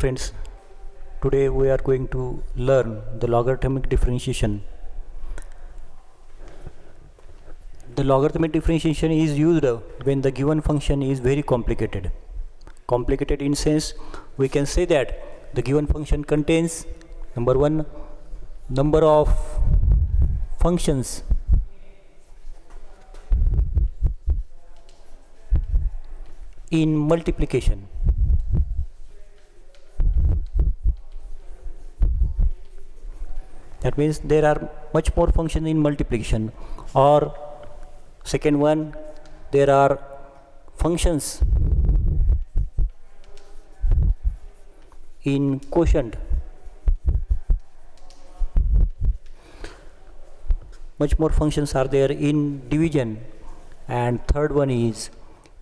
friends, today we are going to learn the logarithmic differentiation. The logarithmic differentiation is used when the given function is very complicated. Complicated in sense, we can say that the given function contains number one, number of functions in multiplication. That means there are much more functions in multiplication, or second one, there are functions in quotient. Much more functions are there in division. And third one is,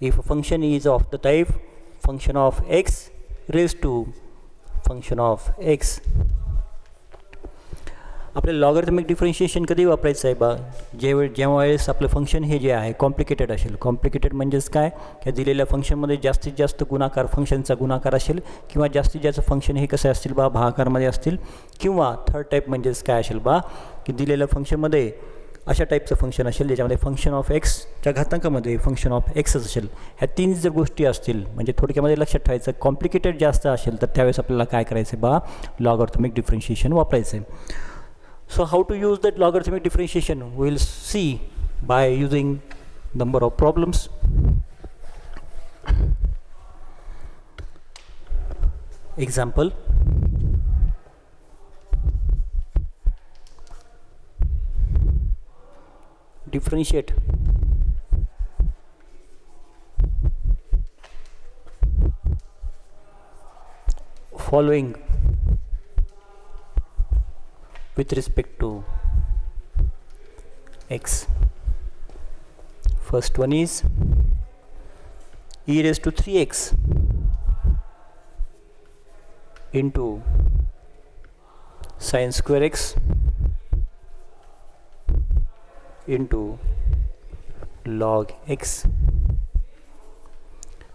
if a function is of the type function of x raised to function of x. आपले logarithmic differentiation कधी वापरायचं आहे बा, जेव्हा वेळेस आपलं function हे जे आहे complicated असेल. कॉम्प्लिकेटेड म्हणजेच काय, की दिलेल्या फंक्शनमध्ये जास्तीत जास्त गुणाकार फंक्शनचा गुणाकार असेल, किंवा जास्तीत जास्त फंक्शन हे कसे असतील बा, भागाकारमध्ये असतील. किंवा थर्ड टाईप म्हणजेच काय असेल बा, की दिलेल्या फंक्शनमध्ये अशा टाईपचं फंक्शन असेल ज्याच्यामध्ये फंक्शन ऑफ एक्सच्या घातांकामध्ये फंक्शन ऑफ एक्सच असेल. ह्या तीन जर गोष्टी असतील, म्हणजे थोडक्यामध्ये लक्षात ठेवायचं, कॉम्प्लिकेटेड जास्त असेल तर त्यावेळेस आपल्याला काय करायचं बा, लॉगरिथमिक डिफरन्शिएशन वापरायचं आहे. So how to use that logarithmic differentiation we will see by using number of problems. Example, differentiate following with respect to x. First one is e raised to 3x into sin square x into log x.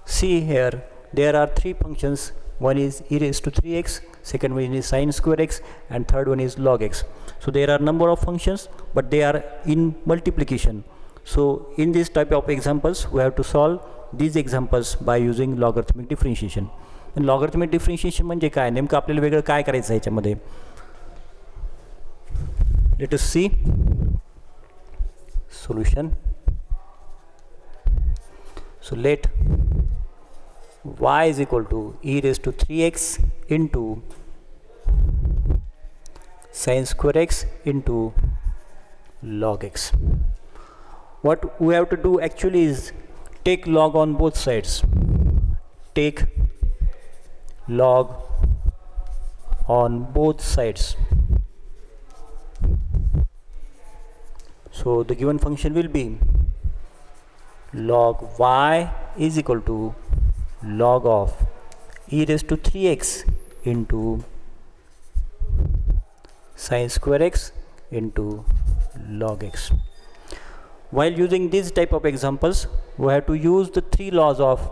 See here, there are three functions. One is e raised to 3x, second one is sin square x, and third one is log x. So there are number of functions, but they are in multiplication. So in this type of examples, we have to solve these examples by using logarithmic differentiation. And logarithmic differentiation म्हणजे काय, नेमकं आपल्याला वेगळं काय करायचं आहे याच्यामध्ये. Let us see solution. So let y is equal to e raised to 3x into sin square x into log x. What we have to do actually is take log on both sides. Take log on both sides. So the given function will be log y is equal to log of e raised to 3x into sin square x into log x. While using this type of examples, we have to use the three laws of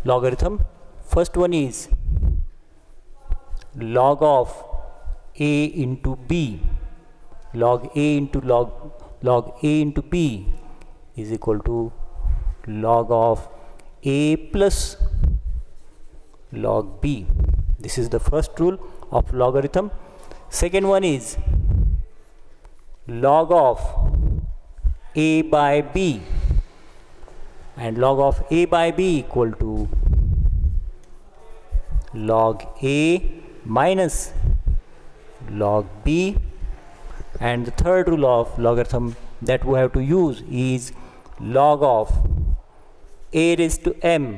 logarithm. First one is log of a into b. Log a into log a into b is equal to log of a plus log b. This is the first rule of logarithm. Second one is log of a by b, and log of a by b equal to log a minus log b. And the third rule of logarithm that we have to use is log of a raised to m.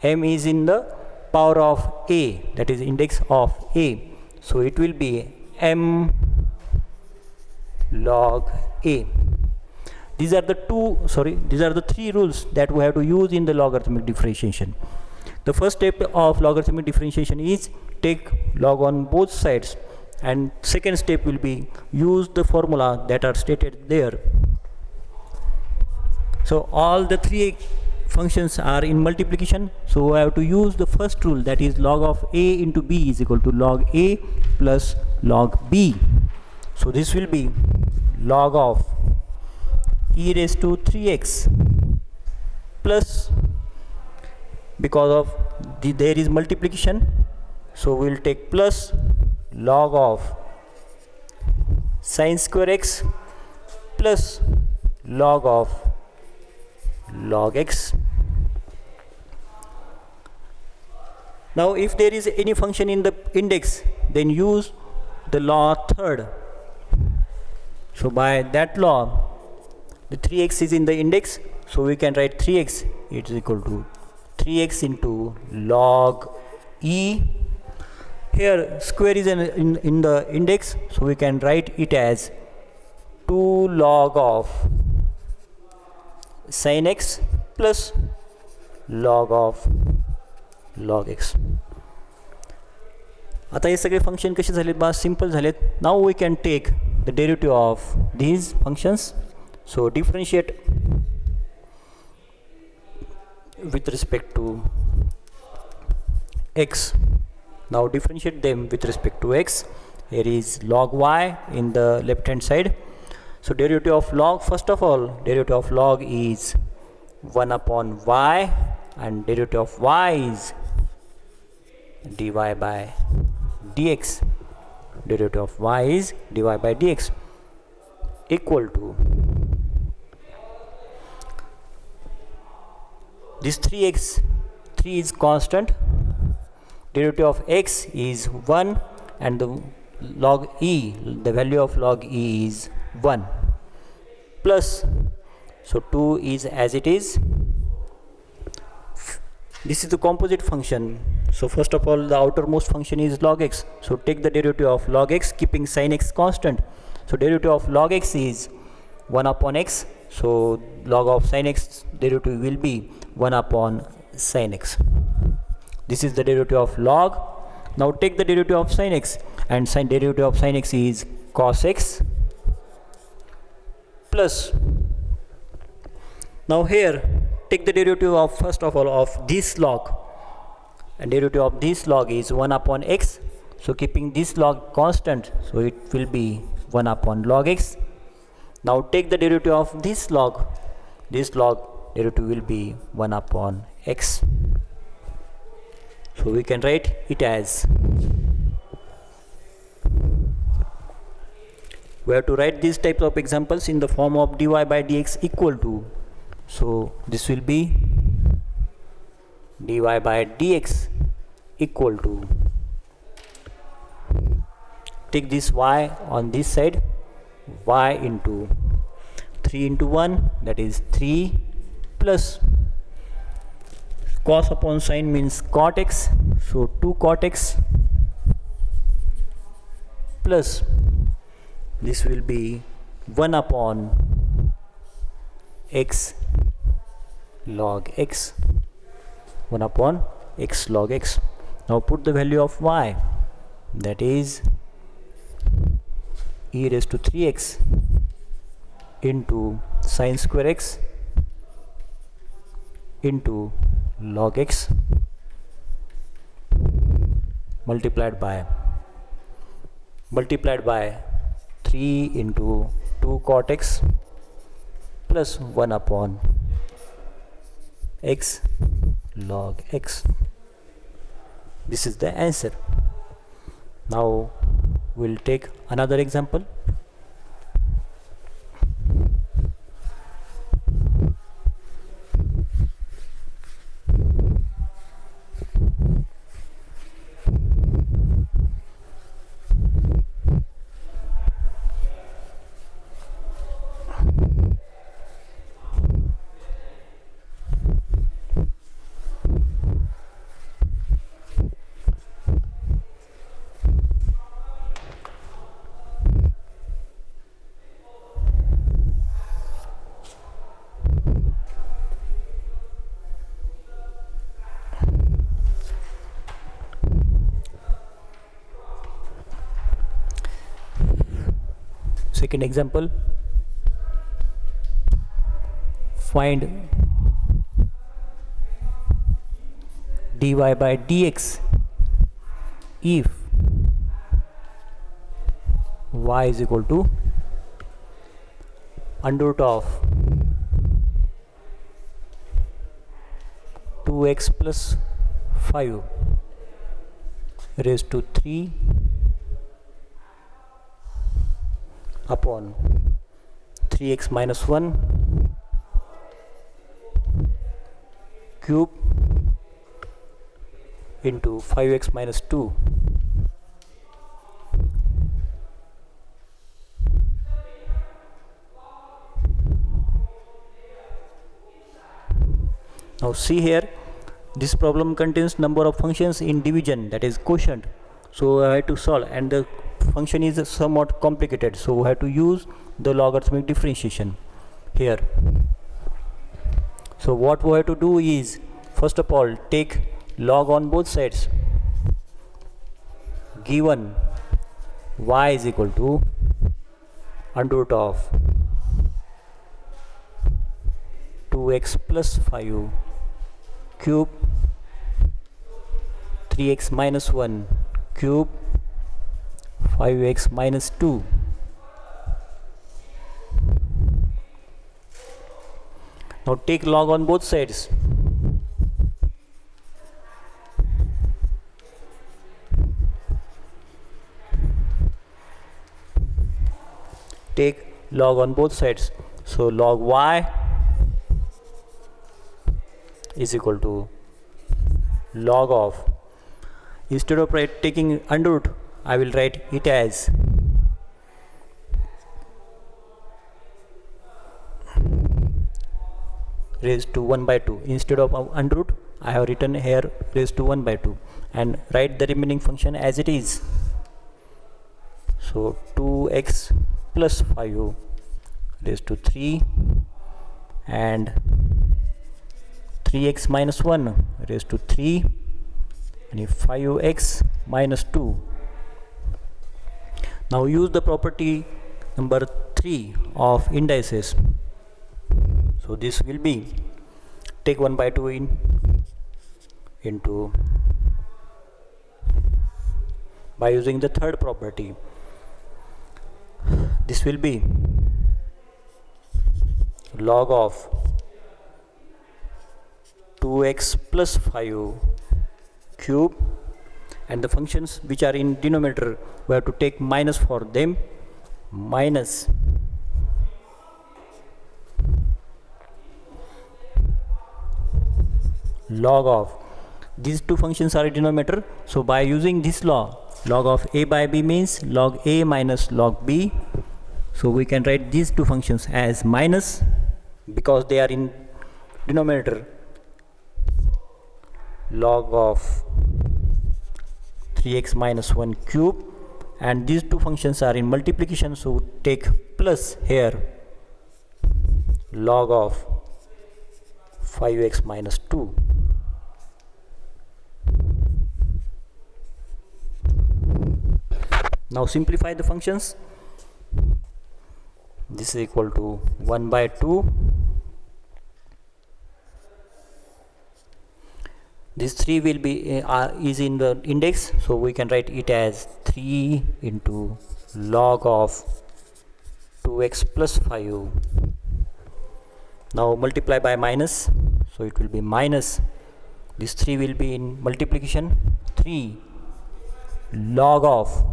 M is in the power of a, that is index of a. So it will be m log a. These are the three rules that we have to use in the logarithmic differentiation. The first step of logarithmic differentiation is take log on both sides, and second step will be use the formula that are stated there. So all the three functions are in multiplication, so I have to use the first rule, that is log of a into b is equal to log a plus log b. So this will be log of e raised to 3x plus, because of there is multiplication, so we will take plus log of sine square x plus log of log x. Now if there is any function in the index, then use the law third. So by that law, the 3x is in the index, so we can write 3x it is equal to 3x into log e. Here square is in the index, so we can write it as 2 log of sin x plus log of log x. आता हे सगळे function कसे झालेत बा, simple झालेत. Now we can take the derivative of these functions. So differentiate with respect to x. Now differentiate them with respect to x. Here is log y in the left hand side. So derivative of log, first of all, derivative of log is 1 upon y, and derivative of y is dy by dx. Derivative of y is dy by dx equal to this 3x, 3 is constant, derivative of x is 1, and the log e, the value of log e is 1, plus, so 2 is as it is. This is the composite function. So first of all, the outermost function is log x, so take the derivative of log x keeping sin x constant. So derivative of log x is 1 upon x, so log of sin x derivative will be 1 upon sin x. This is the derivative of log. Now take the derivative of sin x, and sin derivative of sin x is cos x plus. Now here take the derivative of, first of all, of this log, and derivative of this log is 1 upon x, so keeping this log constant, so it will be 1 upon log x. Now take the derivative of this log derivative will be 1 upon x. So we can write it as, we have to write these types of examples in the form of dy by dx equal to, so this will be dy by dx equal to, take this y on this side, y into 3 into 1, that is 3, plus cos upon sin means cot x, so 2 cot x, plus this will be 1 upon x log x, 1 upon x log x. Now put the value of y, that is e raised to 3x into sin square x into log x multiplied by 3 into 2 cot x plus 1 upon x log x. This is the answer. Now we'll take another example. Second example, find dy by dx if y is equal to under root of 2x plus 5 raised to 3 upon 3x minus 1 cube into 5x minus 2. Now see here, this problem contains number of functions in division, that is quotient. So I have to solve, and the function is somewhat complicated, so we have to use the logarithmic differentiation here. So what we have to do is, first of all, take log on both sides. Given y is equal to under root of 2x plus 5 cube 3x minus 1 cube 5x minus 2. Now take log on both sides. Take log on both sides. So log y is equal to log of, instead of taking under root, I will write it as raised to 1 by 2. Instead of under root, I have written here raised to 1 by 2, and write the remaining function as it is. So 2x plus 5 raised to 3 and 3x minus 1 raised to 3 and 5x minus 2. Now use the property number 3 of indices. So this will be, take 1 by 2 into by using the third property. This will be log of 2x plus 5 cube, and the functions which are in denominator we have to take minus for them, minus log of, these two functions are in denominator, so by using this law, log of a by b means log a minus log b, so we can write these two functions as minus because they are in denominator, log of 3x minus 1 cube, and these two functions are in multiplication, so take plus here, log of 5x minus 2. Now simplify the functions. This is equal to 1 by 2. This 3 will be is in the index, so we can write it as 3 into log of 2x plus 5. Now multiply by minus, so it will be minus, this 3 will be in multiplication, 3 log of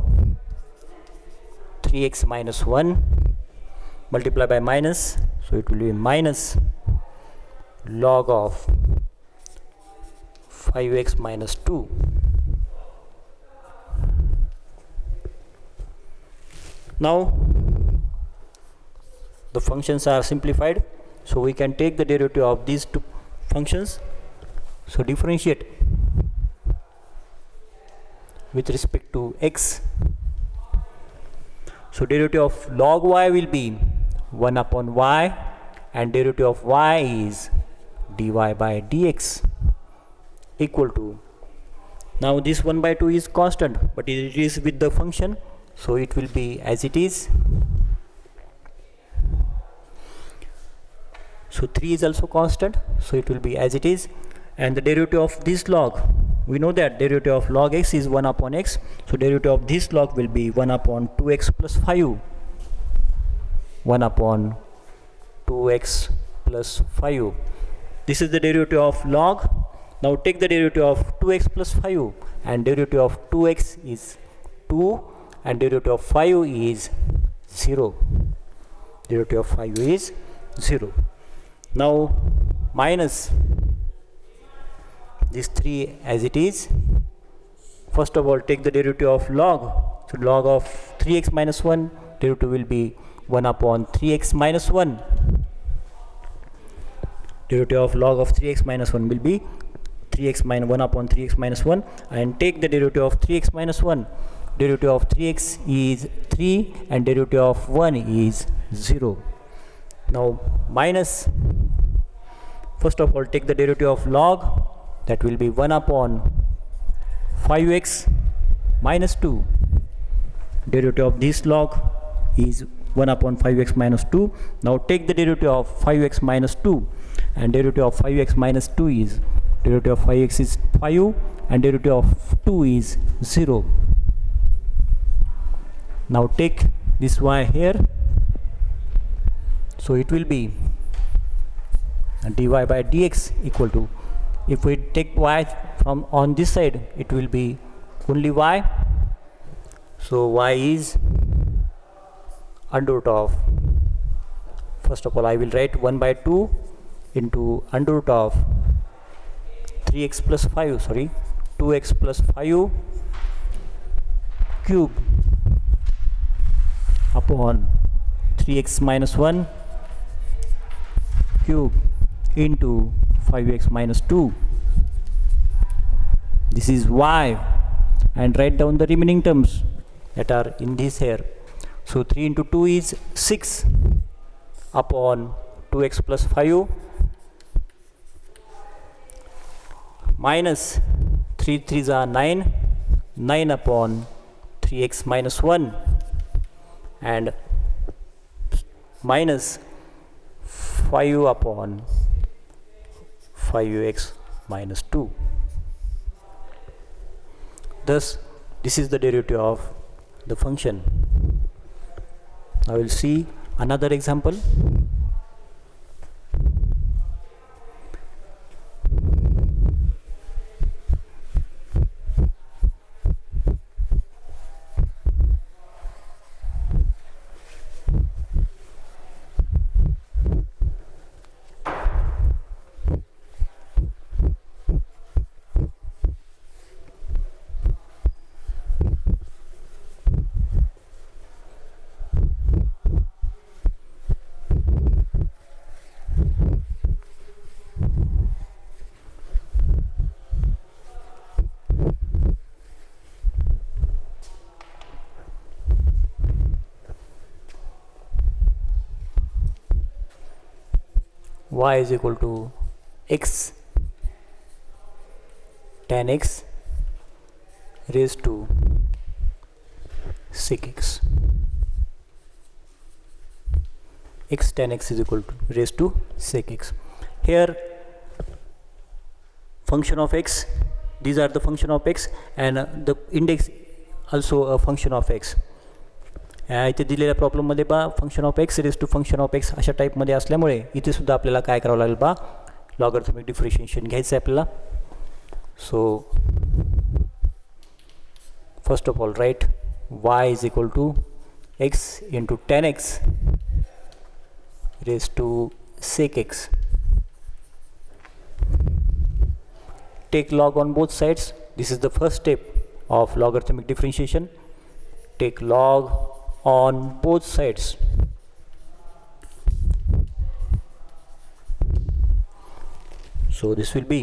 3x minus 1 multiply by minus, so it will be minus log of 5x minus 2. Now the functions are simplified, so we can take the derivative of these two functions. So differentiate with respect to x. So derivative of log y will be 1 upon y, and derivative of y is dy by dx equal to, now this 1 by 2 is constant, but it is with the function, so it will be as it is. So 3 is also constant, so it will be as it is, and the derivative of this log we know that derivative of log x is 1 upon x, so derivative of this log will be 1 upon 2x plus 5. 1 upon 2x plus 5. This is the derivative of log. Now take the derivative of 2x plus 5, and derivative of 2x is 2 and derivative of 5 is 0. Derivative of 5 is 0. Now minus this 3 as it is. First of all, take the derivative of log. So log of 3x minus 1, derivative will be 1 upon 3x minus 1. Derivative of log of 3x minus 1 will be 3x minus 1 upon 3x minus 1, and take the derivative of 3x minus 1. Derivative of 3x is 3 and derivative of 1 is 0. Now minus, first of all, take the derivative of log, that will be 1 upon 5x minus 2. Derivative of this log is 1 upon 5x minus 2. Now take the derivative of 5x minus 2, and derivative of 5x minus 2 is, derivative of 5x is 5 and derivative of 2 is 0. Now take this y here, so it will be dy by dx equal to, if we take y from on this side, it will be only y, so y is under root of, first of all I will write 1 by 2 into under root of 3x plus 5, 2x plus 5 cube upon 3x minus 1 cube into 5x minus 2. This is y, and write down the remaining terms that are in this here. So 3 into 2 is 6 upon 2x plus 5 minus 3 3s are 9, 9 upon 3x minus 1, and minus 5 upon 5x minus 2. Thus this is the derivative of the function. Now we'll see another example. Y is equal to x tan x raised to sec x. X tan x is equal to raised to sec x. Here function of x, these are the function of x, and the index also a function of x. इथे दिलेल्या प्रॉब्लेममध्ये बा function of x raise to function of x अशा टाईपमध्ये असल्यामुळे इथे सुद्धा आपल्याला काय करावं लागेल बा लॉगरिथमिक डिफरन्शिएशन घ्यायचं आहे आपल्याला. So first of all write y is equal to x into tan x raise to sec x. Take log on both sides. This is the first step of logarithmic differentiation. Take log on both sides. So this will be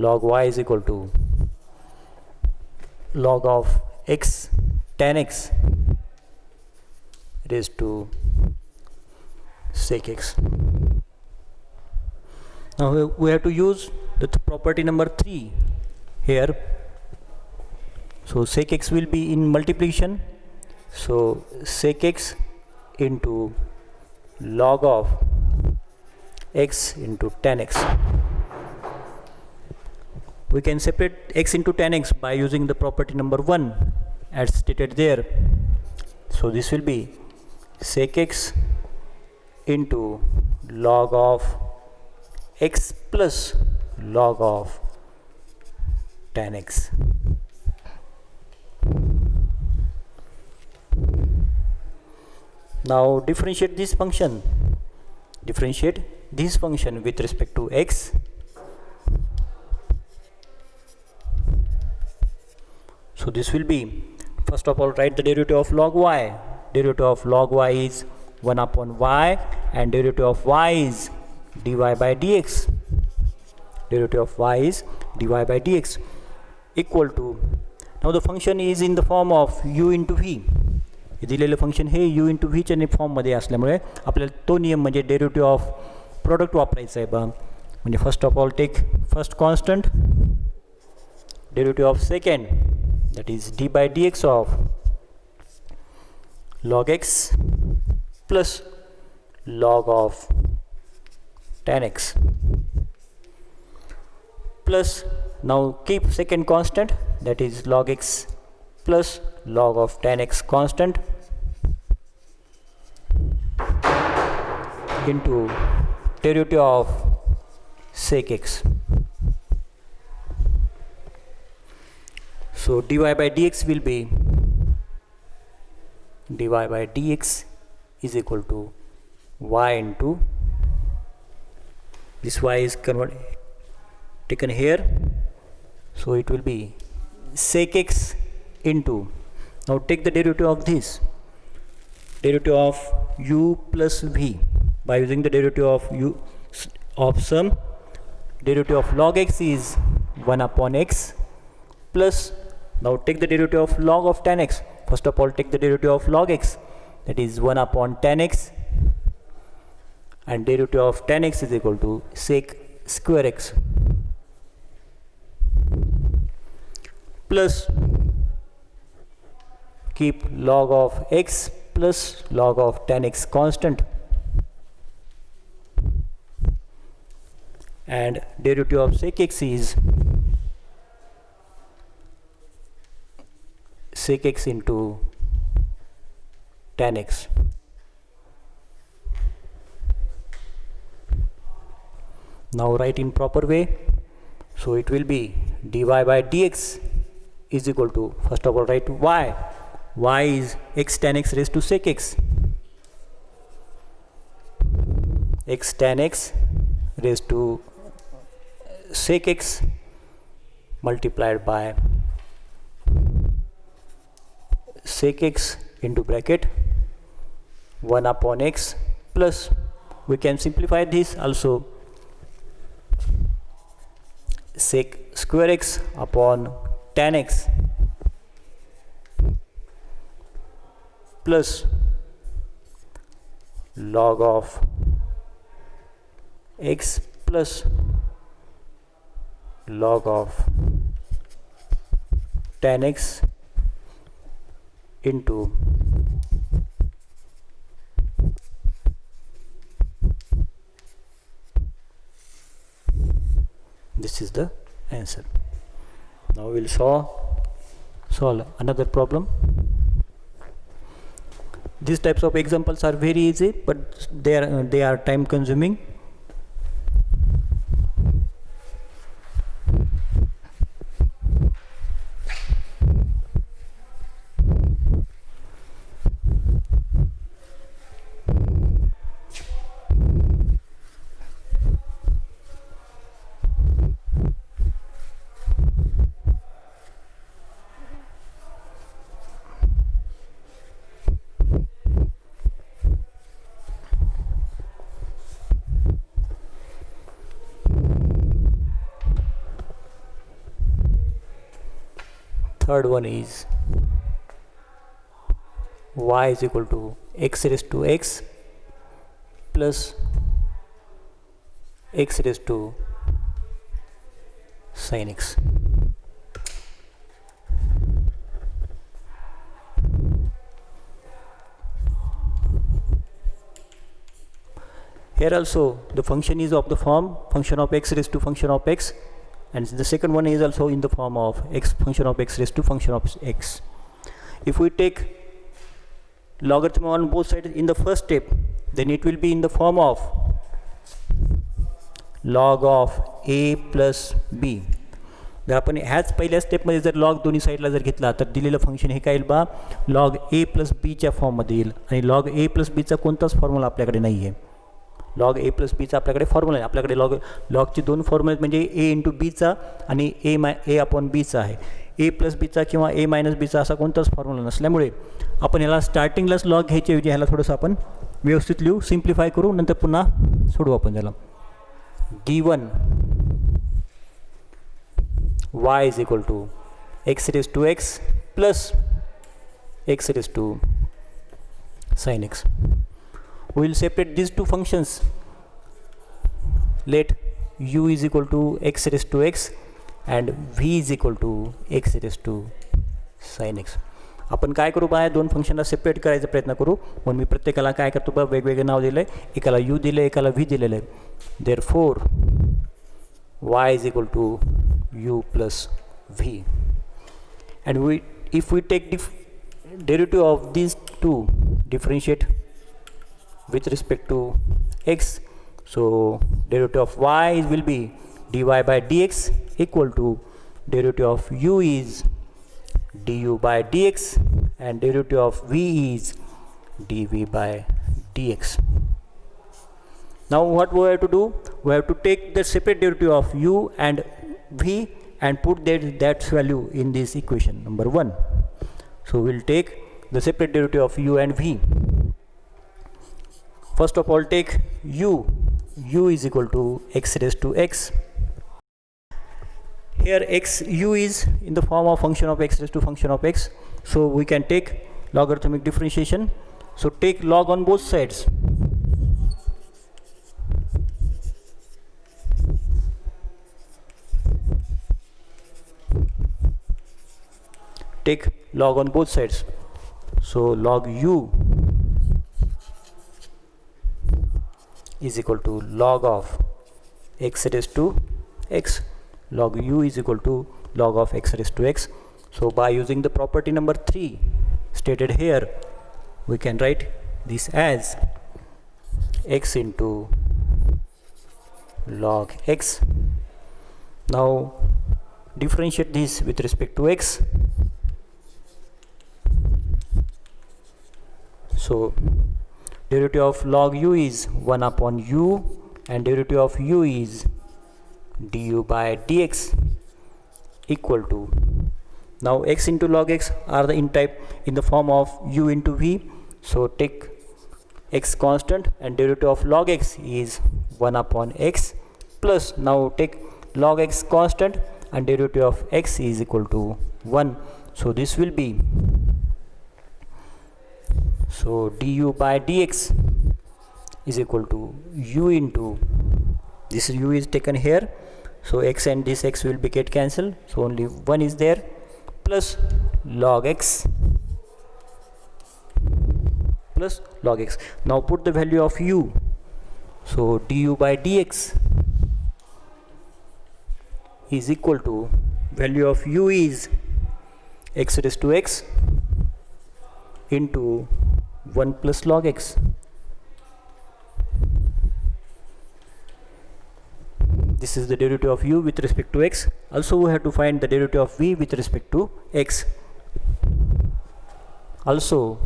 log y is equal to log of x tan x raised to sec x. Now we have to use the property number 3 here. So sec x will be in multiplication, so sec x into log of x into tan x. we can separate x into tan x by using the property number 1 as stated there. So this will be sec x into log of x plus log of tan x. Now differentiate this function. Differentiate this function with respect to x. So this will be, first of all, write the derivative of log y. Derivative of log y is 1 upon y, and derivative of y is dy by dx. Derivative of y is dy by dx equal to, now the function is in the form of u into v. दिलेलं function हे u into व्हीच्या फॉर्ममध्ये असल्यामुळे आपल्याला तो नियम म्हणजे derivative of product वापरायचा आहे बा. म्हणजे first of all take first constant, derivative of second that is d by dx of log x plus log of tan x, plus now keep second constant, that is log x plus log of tan x constant into derivative of sec x. So dy by dx will be, dy by dx is equal to y into, this y is taken here, so it will be sec x into, now take the derivative of this, derivative of u plus v by using the derivative of u of sum. Derivative of log x is 1 upon x plus, now take the derivative of log of tan x. First of all, take the derivative of log x, that is 1 upon tan x, and derivative of tan x is equal to sec square x, plus keep log of x plus log of tan x constant, and derivative of sec x is sec x into tan x. Now write in proper way. So it will be dy by dx is equal to, first of all write y. Y is x tan x raised to sec x. X tan x raised to sec x multiplied by sec x into bracket 1 upon x plus, we can simplify this also, sec square x upon tan x plus log of x plus log of tan x into this is the answer. Now we will solve another problem. These types of examples are very easy, but they are time consuming. Third one is y is equal to x raised to x plus x raised to sin x. Here also the function is of the form function of x raised to function of x and the second one is also in the form of x function of x raised to function of x. If we take logarithm on both sides in the first step, then it will be in the form of log of a plus b. जर आपण ह्याच पहिल्या स्टेपमध्ये जर log दोन्ही साईडला जर घेतला तर दिलेलं फंक्शन हे काय येईल बा लॉग ए प्लस बीच्या फॉर्ममध्ये येईल. आणि लॉग ए प्लस बीचा कोणताच फॉर्म्युला आपल्याकडे नाही आहे. लॉग ए प्लस बीचा आपल्याकडे फॉर्म्युला आहे. आपल्याकडे लॉगचे दोन फॉर्म्युले म्हणजे ए इंटू बीचा आणि ए अपॉन बीचा आहे. ए प्लस बीचा किंवा ए मायनस बीचा असा कोणताच फॉर्म्युला नसल्यामुळे आपण ह्याला स्टार्टिंगलाच लॉग घ्यायच्या ऐवजी ह्याला थोडंसं आपण व्यवस्थित लिहू, सिम्प्लिफाय करू, नंतर पुन्हा सोडू आपण त्याला. Given y is equal to x raised to x plus x raised to sin x. We will separate these two functions. Let u is equal to x raised to x and v is equal to x raised to sin x. आपण काय करू बा दोन फंक्शनला separate करायचा प्रयत्न करू. म्हणून मी प्रत्येकाला काय करतो बा वेगवेगळे नाव दिलं आहे. एकाला u दिलं आहे, एकाला v दिलेलं आहे. Therefore y is equal to u plus v, and if we take derivative of these two, differentiate with respect to x, so derivative of y will be dy by dx equal to derivative of u is du by dx and derivative of v is dv by dx. Now what we have to do, we have to take the separate derivative of u and v and put that value in this equation number 1. So we'll take the separate derivative of u and v. First of all take u is equal to x raised to x. Here u is in the form of function of x raised to function of x, so we can take logarithmic differentiation. So take log on both sides. Take log on both sides. So log u is equal to log of x raised to x. Log u is equal to log of x raised to x. So by using the property number 3 stated here, we can write this as x into log x. Now differentiate this with respect to x. So derivative of log u is 1 upon u and derivative of u is du by dx equal to, now x into log x are in the form of u into v. So take x constant and derivative of log x is 1 upon x plus, now take log x constant and derivative of x is equal to 1. So this will be, so du by dx is equal to u into, this u is taken here, so x and this x will be get cancelled, so only 1 is there, plus log x plus log x. Now put the value of u, so du by dx is equal to, value of u is x raised to x into 1 plus log x. This is the derivative of u with respect to x. Also we have to find the derivative of v with respect to x. Also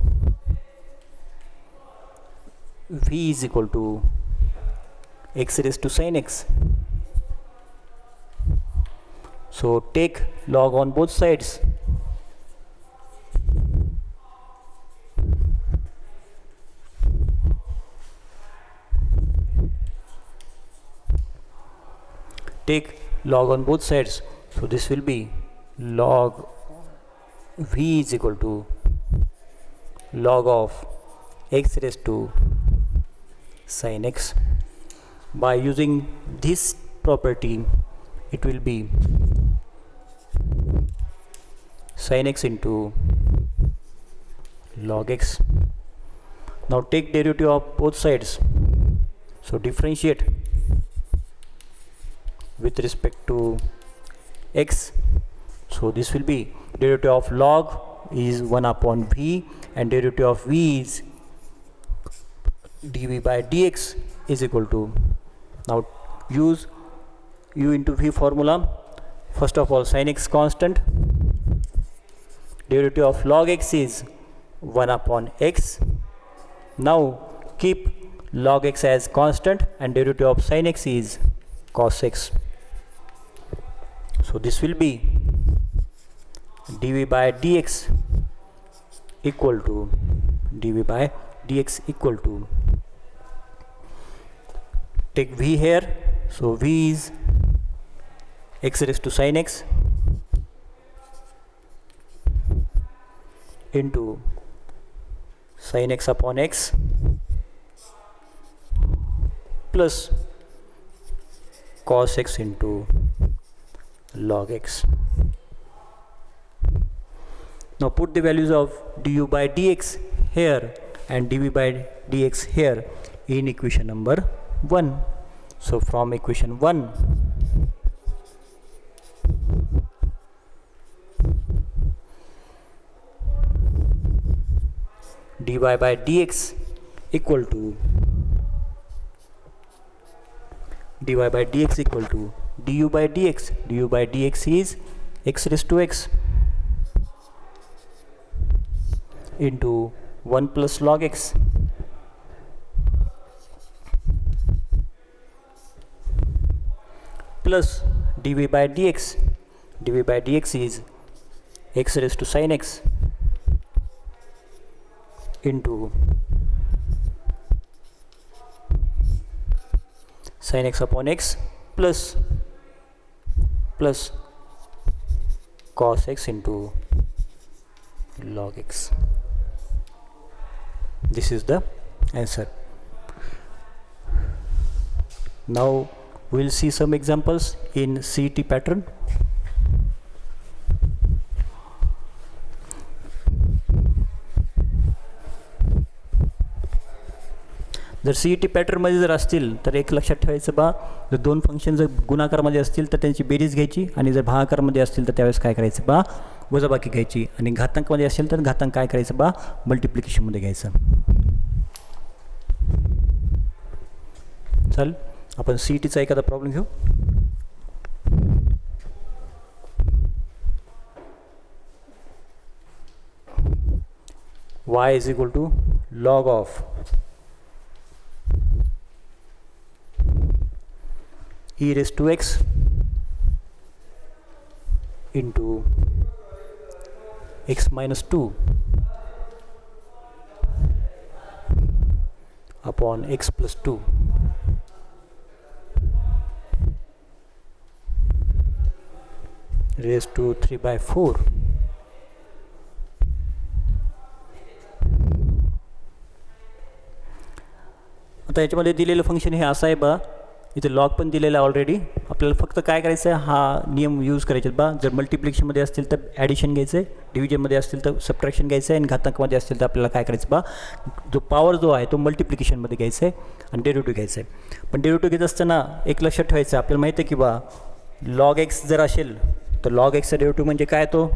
v is equal to x raised to sin x. So take log on both sides. Take log on both sides, so this will be log v is equal to log of x raised to sin x. By using this property, it will be sin x into log x. Now take derivative of both sides, so differentiate with respect to x. So this will be derivative of log is 1 upon v, and derivative of v is dv by dx is equal to, now use u into v formula. First of all, sin x constant, derivative of log x is 1 upon x. Now keep log x as constant and derivative of sin x is cos x. So this will be dv by dx equal to dv by dx equal to, take v here, so v is x raised to sin x into sin x upon x plus cos x into log x. Now put the values of du by dx here and dv by dx here in equation number 1. So from equation 1, dy by dx equal to dy by dx equal to du by dx. Du by dx is x raised to x into 1 plus log x plus dv by dx. dv by dx is x raised to sin x into sin x upon x plus cos x into log x. This is the answer. Now we'll see some examples in CET pattern. जर CET पॅटर्नमध्ये जर असतील तर एक लक्षात ठेवायचं बा, जर दोन फंक्शन जर गुणाकारमध्ये असतील तर त्यांची बेरीज घ्यायची, आणि जर भागाकारमध्ये असतील तर त्यावेळेस काय करायचं बा, वजाबाकी घ्यायची, आणि घातांकमध्ये असेल तर घातांक काय करायचं बा, मल्टिप्लिकेशनमध्ये घ्यायचं. चल आपण CETचा एखादा प्रॉब्लेम घेऊ. y is equal to log of e raised to x into x minus 2 upon x plus 2 raised to 3 by 4. आता याच्यामध्ये दिलेलं फंक्शन हे असं आहे बा, इथे लॉग पण दिलेला आहे ऑलरेडी. आपल्याला फक्त काय करायचं आहे, हा नियम यूज करायचे बा. जर मल्टिप्लिकेशनमध्ये असतील तर ॲडिशन घ्यायचं आहे, डिव्हिजनमध्ये असतील तर सबट्रॅक्शन घ्यायचं आहे, आणि घातांकमध्ये असतील तर आपल्याला काय करायचं बा, जो पॉवर जो आहे तो मल्टिप्लिकेशनमध्ये घ्यायचा आहे आणि डेरिव्हेटिव्ह घ्यायचं आहे. पण डेरिव्हेटिव्ह घेत असताना एक लक्षात ठेवायचं, आपल्याला माहिती आहे की बा लॉग एक्स जर असेल तर लॉग एक्सचा डेरिव्हेटिव्ह म्हणजे काय, तो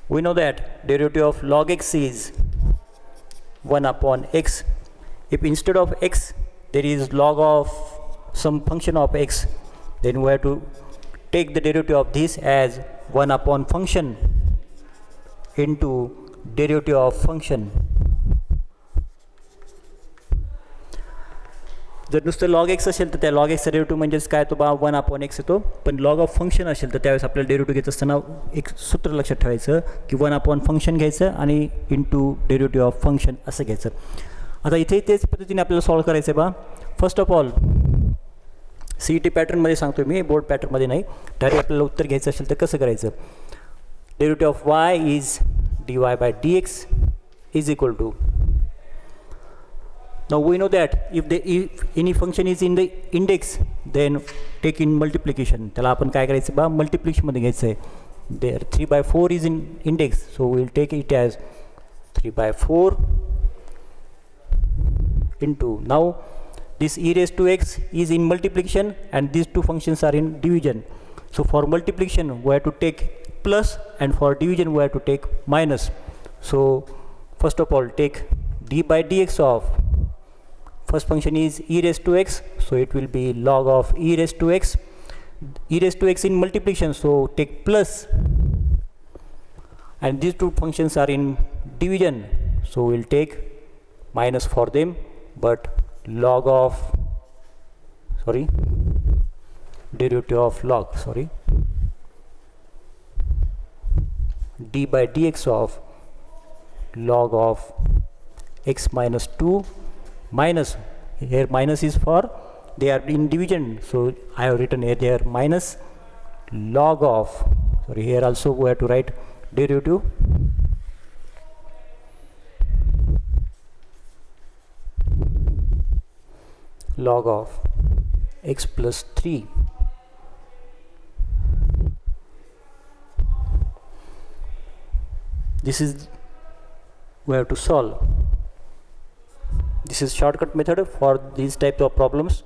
we know that derivative of log x is 1 upon x. If instead of x there is log of some function of x, then we have to take the derivative of this as 1 upon function into derivative of function. जर नुसतं log x असेल तर त्या log एक्सचा derivative म्हणजेच काय, तो बा 1 upon x येतो. पण लॉग ऑफ फंक्शन असेल तर त्यावेळेस आपल्याला डेरिव्हेटिव्ह घेत असताना एक सूत्र लक्षात ठेवायचं की 1 अपॉन फंक्शन घ्यायचं आणि इंटू डेरिव्हेटिव्ह ऑफ फंक्शन असं घ्यायचं. आता इथे तेच पद्धतीने आपल्याला सॉल्व करायचं आहे बा. फर्स्ट ऑफ ऑल CET पॅटर्नमध्ये सांगतो मी, बोर्ड पॅटर्नमध्ये नाही. डायरेक्ट आपल्याला उत्तर घ्यायचं असेल तर कसं करायचं, derivative of y is dy by dx is equal to Now we know that if any function is in the index, then take in multiplication. त्याला आपण काय करायचं बा multiplication मध्ये घ्यायचं आहे. There 3/4 is in index, so we will take it as 3/4 into, now this e raised to x is in multiplication and these two functions are in division. So for multiplication we have to take plus and for division we have to take minus. So first of all take d by dx of first function is e raised to x, so it will be log of e raised to x. E raised to x in multiplication, so take plus, and these two functions are in division, so we'll take minus for them, but log of derivative of log d by dx of log of x minus 2 minus, here minus is for they are in division, so I have written here minus log of, here also we have to write derivative log of x plus 3 this is we have to solve. This is shortcut method for these types of problems.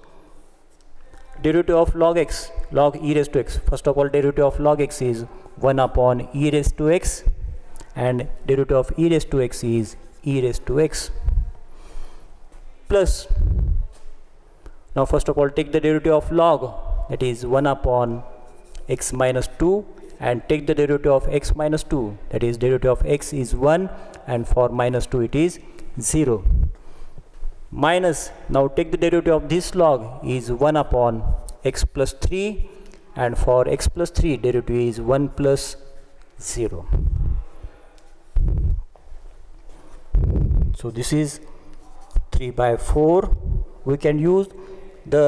Derivative of log x, log e raised to x. First of all, derivative of log x is 1 upon e raised to x, and derivative of e raised to x is e raised to x plus. Now first of all take the derivative of log, that is 1 upon x minus 2, and take the derivative of x minus 2, that is derivative of x is 1 and for minus 2 it is 0. Minus, now take the derivative of this log is 1 upon x plus 3, and for x plus 3 derivative is 1 plus 0. So this is 3/4. We can use the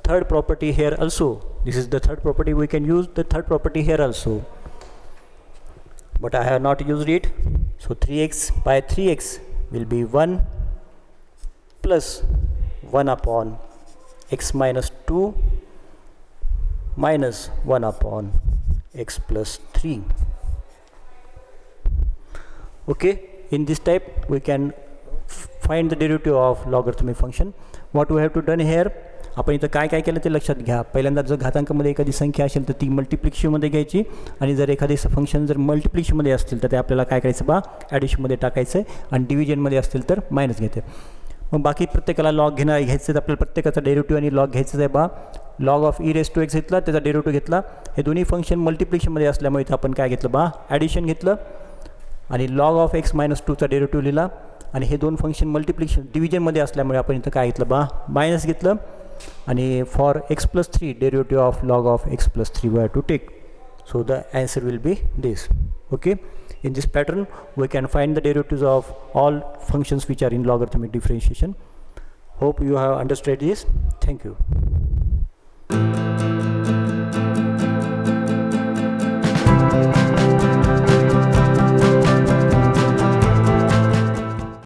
third property here also. This is the third property, we can use the third property here also, but I have not used it. So 3x by 3x will be 1 plus 1 upon x minus 2 minus 1 upon x plus 3. Okay, in this type we can find the derivative of logarithmic function. What we have to done here, आपण इथं काय काय केलं ते लक्षात घ्या. पहिल्यांदा जर घातांकामध्ये एखादी संख्या असेल तर ती मल्टिप्लिकेशनमध्ये घ्यायची, आणि जर एखादी फंक्शन जर मल्टिप्लिकेशनमध्ये असतील तर ते आपल्याला काय करायचं बा ॲडिशनमध्ये टाकायचं आहे, आणि डिव्हिजनमध्ये असतील तर मायनस घ्यायचं. मग बाकी प्रत्येकाला लॉग घ्यायचं आहे, आपल्याला प्रत्येकाचा डेरिव्हेटिव्ह आणि लॉग घ्यायचं आहे बा. Log of e raise to x घेतला, त्याचा डेरिव्हेटिव्ह घेतला. हे दोन्ही फंक्शन मल्टिप्लिकेशनमध्ये असल्यामुळे इथं आपण काय घेतलं बा ॲडिशन घेतलं, आणि लॉग ऑफ एक्स मायनस 2चा डेरिव्हेटिव्ह लिहिला, आणि हे दोन फंक्शन मल्टिप्लिकेशन डिव्हिजनमध्ये असल्यामुळे आपण इथं काय घेतलं बा मायनस घेतलं, आणि for x plus 3 derivative of log of x plus 3 we have to take. So the answer will be this. Okay, in this pattern we can find the derivatives of all functions which are in logarithmic differentiation. Hope you have understood this. Thank you.